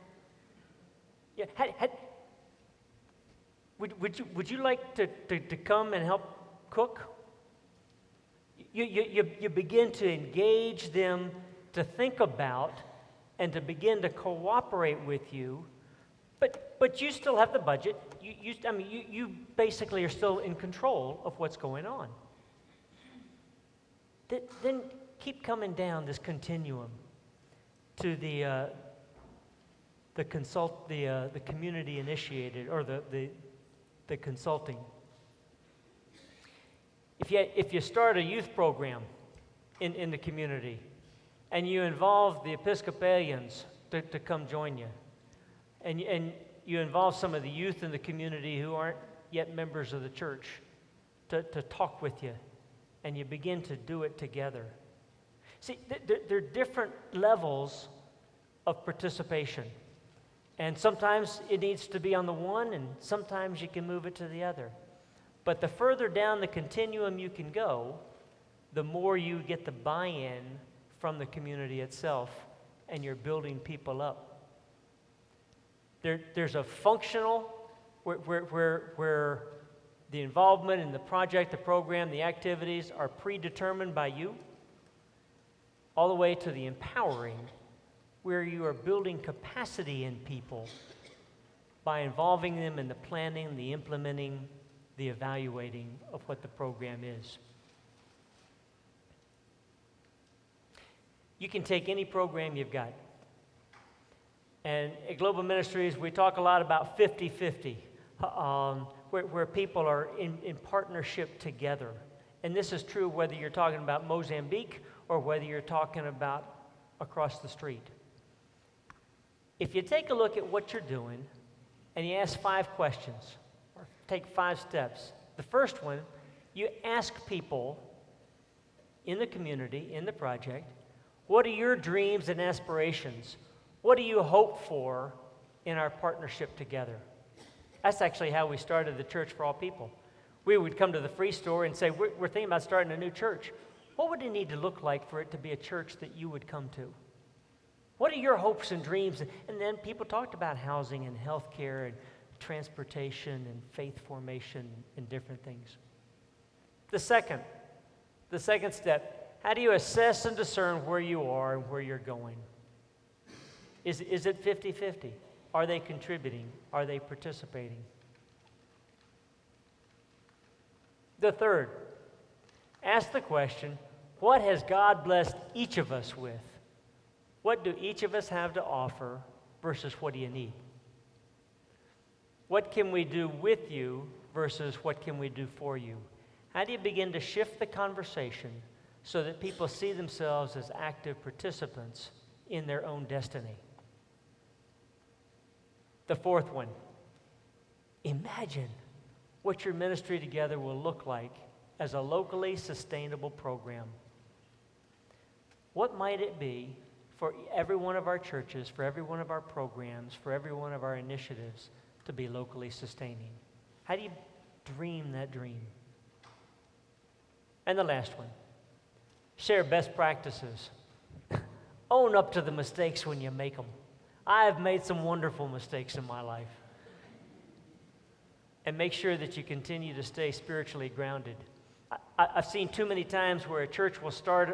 Yeah, would you like to come and help cook? You begin to engage them to think about and to begin to cooperate with you, but you still have the budget. You basically are still in control of what's going on. Then keep coming down this continuum to the community initiated, or the consulting. If you start a youth program in the community, and you involve the Episcopalians to come join you, and you involve some of the youth in the community who aren't yet members of the church to talk with you, and you begin to do it together. See, there are different levels of participation. And sometimes it needs to be on the one, and sometimes you can move it to the other. But the further down the continuum you can go, the more you get the buy-in from the community itself, and you're building people up. There's a functional, where the involvement in the project, the program, the activities are predetermined by you, all the way to the empowering, where you are building capacity in people by involving them in the planning, the implementing, the evaluating of what the program is. You can take any program you've got. And at Global Ministries, we talk a lot about 50-50, where people are in partnership together. And this is true whether you're talking about Mozambique or whether you're talking about across the street. If you take a look at what you're doing and you ask 5 questions, or take 5 steps, the first one, you ask people in the community, in the project, what are your dreams and aspirations? What do you hope for in our partnership together? That's actually how we started the Church for All People. We would come to the Free Store and say, we're thinking about starting a new church. What would it need to look like for it to be a church that you would come to? What are your hopes and dreams? And then people talked about housing and health care and transportation and faith formation and different things. The second step, how do you assess and discern where you are and where you're going? Is it 50-50? Are they contributing? Are they participating? The third, ask the question, what has God blessed each of us with? What do each of us have to offer versus what do you need? What can we do with you versus what can we do for you? How do you begin to shift the conversation so that people see themselves as active participants in their own destiny? The fourth one, imagine what your ministry together will look like as a locally sustainable program. What might it be for every one of our churches, for every one of our programs, for every one of our initiatives to be locally sustaining? How do you dream that dream? And the last one, share best practices. Own up to the mistakes when you make them. I've made some wonderful mistakes in my life. And make sure that you continue to stay spiritually grounded. I've seen too many times where a church will start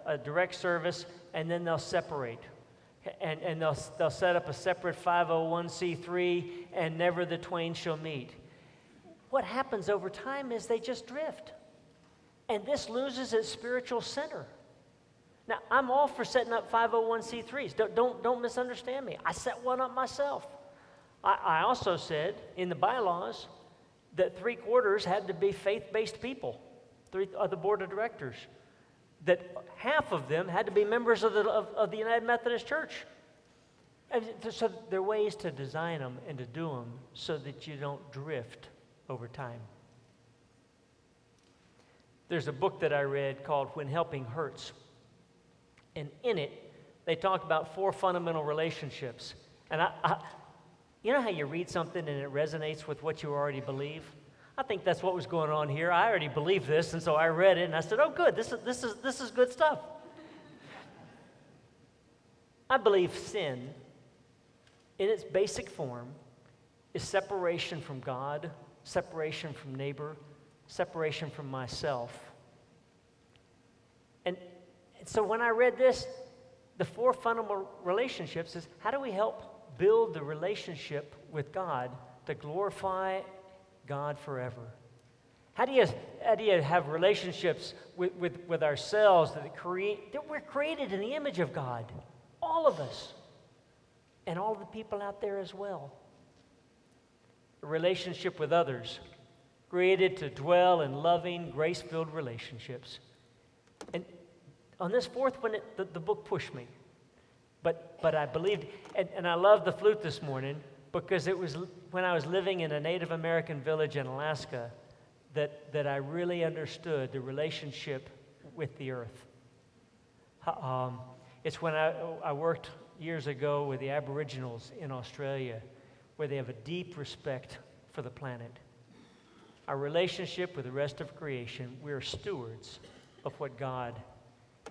a direct service and then they'll separate. And they'll set up a separate 501c3 and never the twain shall meet. What happens over time is they just drift. And this loses its spiritual center. Now, I'm all for setting up 501c3s. Don't misunderstand me. I set one up myself. I also said in the bylaws that 3/4 had to be faith-based people, of the board of directors. That half of them had to be members of the United Methodist Church. And so there are ways to design them and to do them so that you don't drift over time. There's a book that I read called When Helping Hurts. And in it, they talk about 4 fundamental relationships. And you know how you read something and it resonates with what you already believe? I think that's what was going on here. I already believe this, and so I read it, and I said, oh, good, this is good stuff. I believe sin, in its basic form, is separation from God, separation from neighbor, separation from myself. And so when I read this, the 4 fundamental relationships is how do we help build the relationship with God to glorify God forever? How do you have relationships with ourselves that we're created in the image of God, all of us, and all the people out there as well. A relationship with others, created to dwell in loving, grace-filled relationships. And on this 4th one, the book pushed me. But I believed, and I loved the flute this morning because it was when I was living in a Native American village in Alaska that I really understood the relationship with the earth. It's when I worked years ago with the Aboriginals in Australia, where they have a deep respect for the planet. Our relationship with the rest of creation, we're stewards of what God.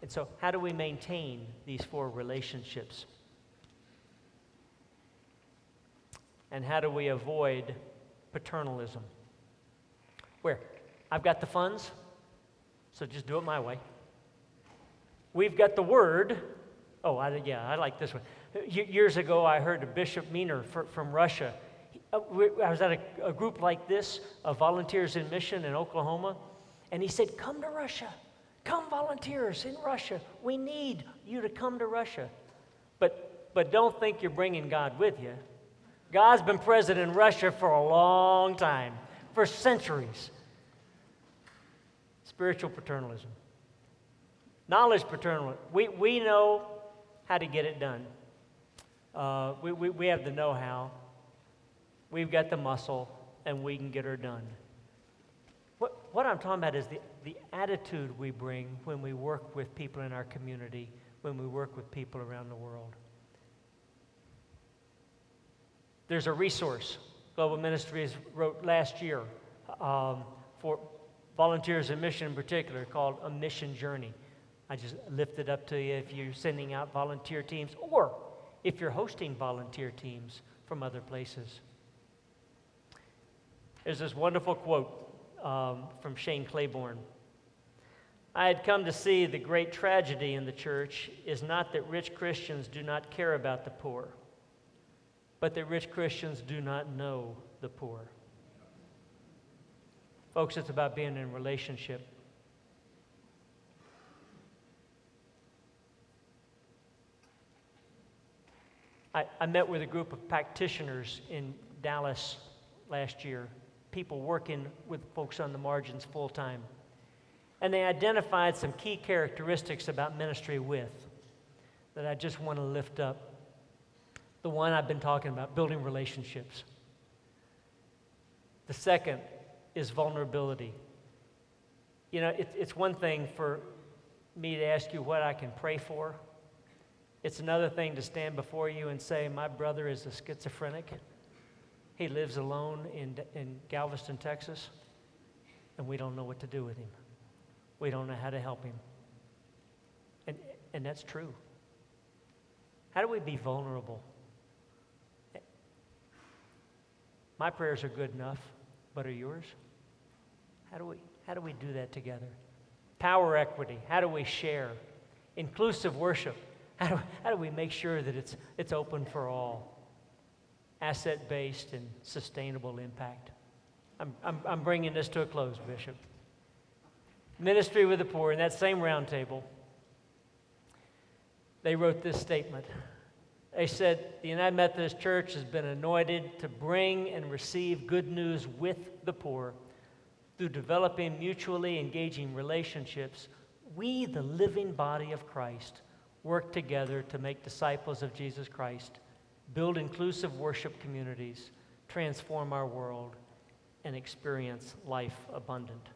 And so how do we maintain these 4 relationships? And how do we avoid paternalism? Where? I've got the funds, so just do it my way. We've got the word. Oh, I like this one. Years ago, I heard a Bishop Miner from Russia. I was at a group like this of Volunteers in Mission in Oklahoma, and he said, come to Russia. Come, volunteers in Russia. We need you to come to Russia. But don't think you're bringing God with you. God's been present in Russia for a long time, for centuries. Spiritual paternalism. Knowledge paternalism. We know how to get it done. We have the know-how. We've got the muscle, and we can get her done. What I'm talking about is the attitude we bring when we work with people in our community, when we work with people around the world. There's a resource Global Ministries wrote last year for Volunteers in Mission in particular, called A Mission Journey. I just lift it up to you if you're sending out volunteer teams or if you're hosting volunteer teams from other places. There's this wonderful quote from Shane Claiborne. I had come to see the great tragedy in the church is not that rich Christians do not care about the poor, but that rich Christians do not know the poor. Folks, it's about being in relationship. I met with a group of practitioners in Dallas last year, people working with folks on the margins full time. And they identified some key characteristics about ministry with that I just want to lift up. The one I've been talking about, building relationships. The second is vulnerability. You know, it's one thing for me to ask you what I can pray for. It's another thing to stand before you and say, my brother is a schizophrenic. He lives alone in Galveston, Texas, and we don't know what to do with him. We don't know how to help him. And that's true. How do we be vulnerable? My prayers are good enough, but are yours? How do we do that together? Power equity. How do we share? Inclusive worship. How do we make sure that it's open for all? Asset-based and sustainable impact. I'm bringing this to a close, Bishop. Ministry with the poor. In that same roundtable, they wrote this statement. They said, the United Methodist Church has been anointed to bring and receive good news with the poor through developing mutually engaging relationships. We, the living body of Christ, work together to make disciples of Jesus Christ, build inclusive worship communities, transform our world, and experience life abundant.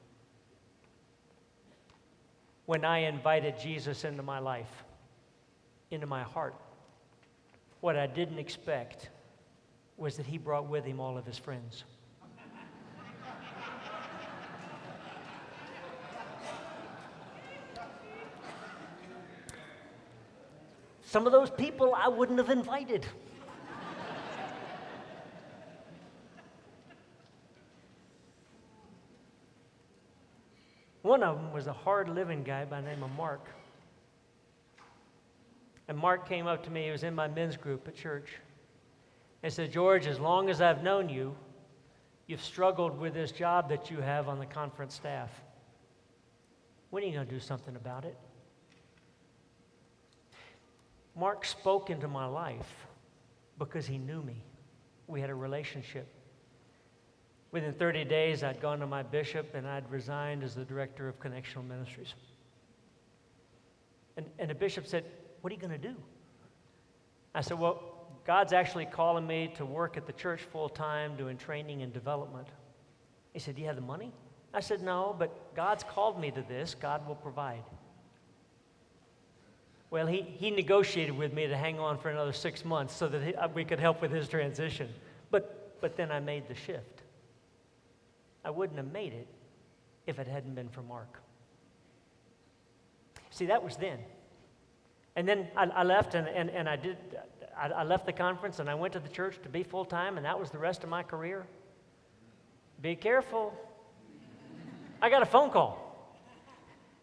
When I invited Jesus into my life, into my heart, what I didn't expect was that he brought with him all of his friends. Some of those people I wouldn't have invited. One of them was a hard-living guy by the name of Mark. And Mark came up to me, he was in my men's group at church, and said, George, as long as I've known you, you've struggled with this job that you have on the conference staff. When are you going to do something about it? Mark spoke into my life because he knew me. We had a relationship. Within 30 days, I'd gone to my bishop and I'd resigned as the director of Connectional Ministries. And the bishop said, what are you going to do? I said, well, God's actually calling me to work at the church full time doing training and development. He said, do you have the money? I said, no, but God's called me to this. God will provide. Well, he negotiated with me to hang on for another 6 months so that we could help with his transition. But then I made the shift. I wouldn't have made it if it hadn't been for Mark. See, that was then. And then I left and I left the conference and I went to the church to be full-time, and that was the rest of my career. Be careful. I got a phone call.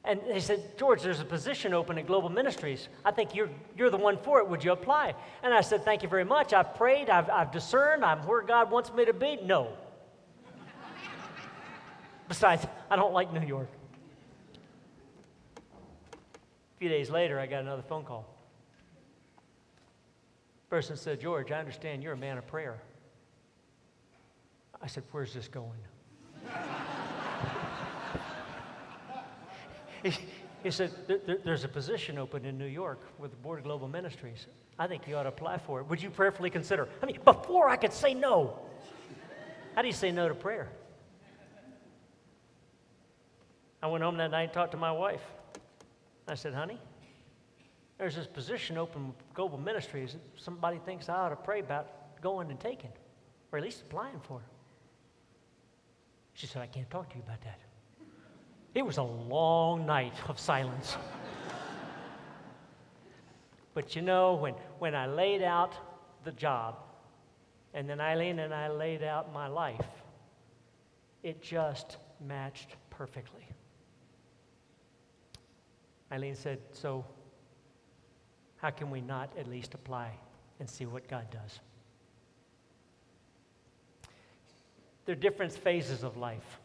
And they said, George, there's a position open at Global Ministries. I think you're the one for it. Would you apply? And I said, thank you very much. I've prayed. I've discerned. I'm where God wants me to be. No. Besides, I don't like New York. A few days later, I got another phone call. Person said, George, I understand you're a man of prayer. I said, where's this going? He said, there's a position open in New York with the Board of Global Ministries. I think you ought to apply for it. Would you prayerfully consider? I mean, before I could say no. How do you say no to prayer? I went home that night and talked to my wife. I said, honey, there's this position open with Global Ministries that somebody thinks I ought to pray about going and taking, or at least applying for. She said, I can't talk to you about that. It was a long night of silence. But you know, when I laid out the job, and then Eileen and I laid out my life, it just matched perfectly. Eileen said, so how can we not at least apply and see what God does? There are different phases of life.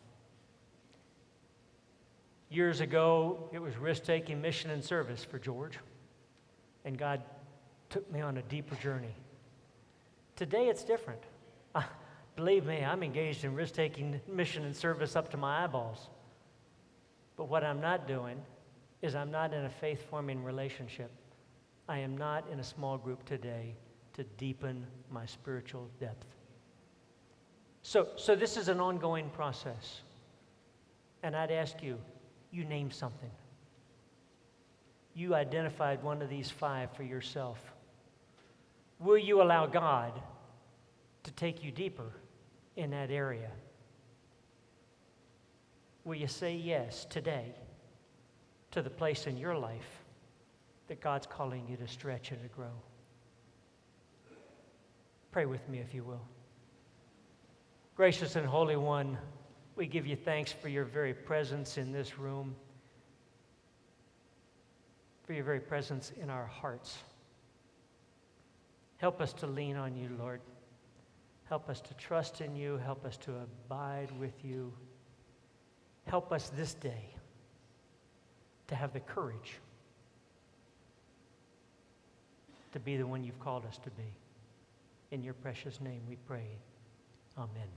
Years ago, it was risk-taking mission and service for George, and God took me on a deeper journey. Today, it's different. Believe me, I'm engaged in risk-taking mission and service up to my eyeballs. But what I'm not doing is I'm not in a faith-forming relationship. I am not in a small group today to deepen my spiritual depth. So this is an ongoing process. And I'd ask you, you name something. You identified one of these 5 for yourself. Will you allow God to take you deeper in that area? Will you say yes today to the place in your life that God's calling you to stretch and to grow? Pray with me if you will. Gracious and Holy One, we give you thanks for your very presence in this room, for your very presence in our hearts. Help us to lean on you, Lord. Help us to trust in you. Help us to abide with you. Help us this day to have the courage to be the one you've called us to be. In your precious name we pray. Amen.